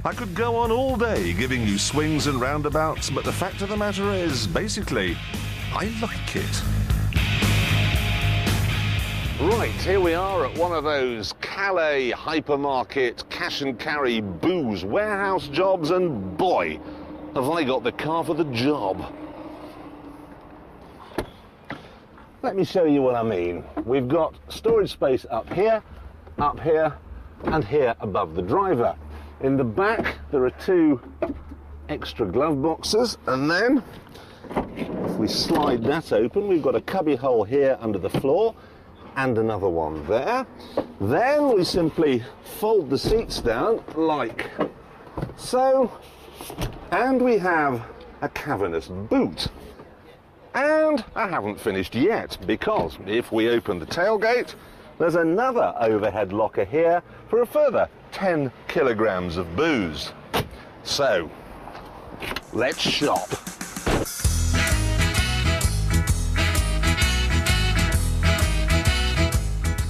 I could go on all day giving you swings and roundabouts, but the fact of the matter is, basically, I like it. Right, here we are at one of those Calais hypermarket cash and carry booze warehouse jobs, and boy, have I got the car for the job. Let me show you what I mean. We've got storage space up here, and here above the driver. In the back, there are two extra glove boxes, and then if we slide that open, we've got a cubby hole here under the floor and another one there. Then we simply fold the seats down like so, and we have a cavernous boot. And I haven't finished yet, because if we open the tailgate, there's another overhead locker here for a further 10 kilograms of booze. So, let's shop.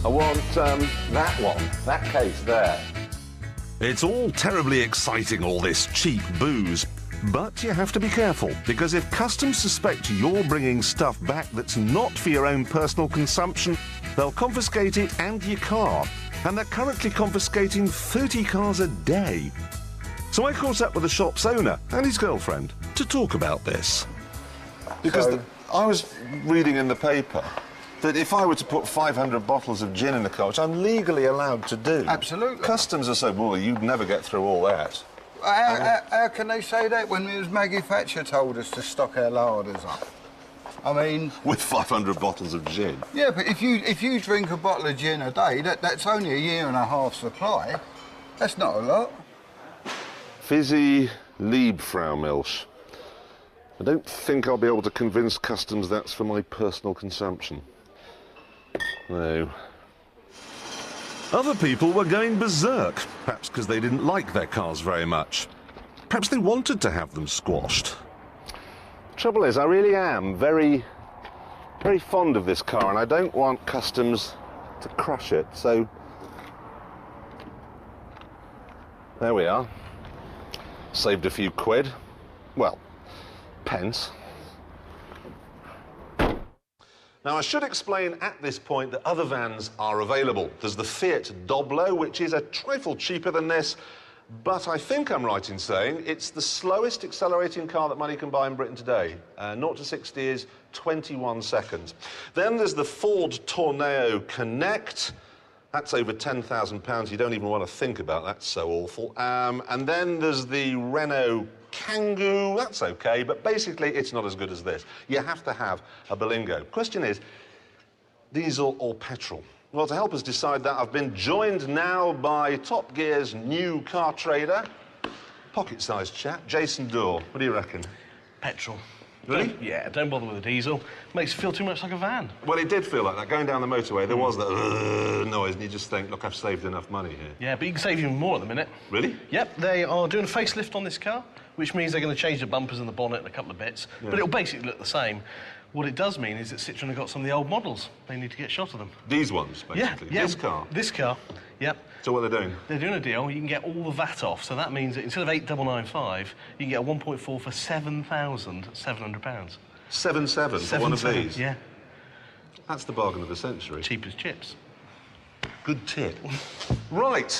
I want that one, that case there. It's all terribly exciting, all this cheap booze. But you have to be careful, because if customs suspect you're bringing stuff back that's not for your own personal consumption, they'll confiscate it and your car. And they're currently confiscating 30 cars a day. So I caught up with the shop's owner and his girlfriend to talk about this. Because I was reading in the paper that if I were to put 500 bottles of gin in the car, which I'm legally allowed to do... Absolutely. Customs are so, well, you'd never get through all that. How can they say that when it was Maggie Thatcher told us to stock our larders up? I mean... With 500 bottles of gin? Yeah, but if you drink a bottle of gin a day, that's only a year and a half supply. That's not a lot. Fizzy Liebfraumilch. I don't think I'll be able to convince customs that's for my personal consumption. No. Other people were going berserk, perhaps because they didn't like their cars very much. Perhaps they wanted to have them squashed. Trouble is, I really am very fond of this car, and I don't want customs to crush it, so... There we are. Saved a few quid. Well, pence. Now, I should explain at this point that other vans are available. There's the Fiat Doblo, which is a trifle cheaper than this, but I think I'm right in saying it's the slowest accelerating car that money can buy in Britain today. 0 to 60 is 21 seconds. Then there's the Ford Tourneo Connect. That's over £10,000. You don't even want to think about that, so awful. And then there's the Renault Kangoo. That's okay, but basically it's not as good as this. You have to have a Berlingo. Question is, diesel or petrol? Well, to help us decide that, I've been joined now by Top Gear's new car trader, pocket-sized chap, Jason Dorr. What do you reckon? Petrol. Really? Don't bother with a diesel. Makes it feel too much like a van. Well, it did feel like that. Going down the motorway, there was that noise, and you just think, look, I've saved enough money here. Yeah, but you can save even more at the minute. Really? Yep, they are doing a facelift on this car, which means they're going to change the bumpers and the bonnet and a couple of bits, but it'll basically look the same. What it does mean is that Citroën have got some of the old models. They need to get shot of them. These ones, basically? Yeah. This car? This car, yep. So what are they doing? They're doing a deal. You can get all the VAT off, so that means that instead of 8,995, you can get a 1.4 for £7,700. 7.7 for one of these? Yeah. That's the bargain of the century. Cheap as chips. Good tip. Right.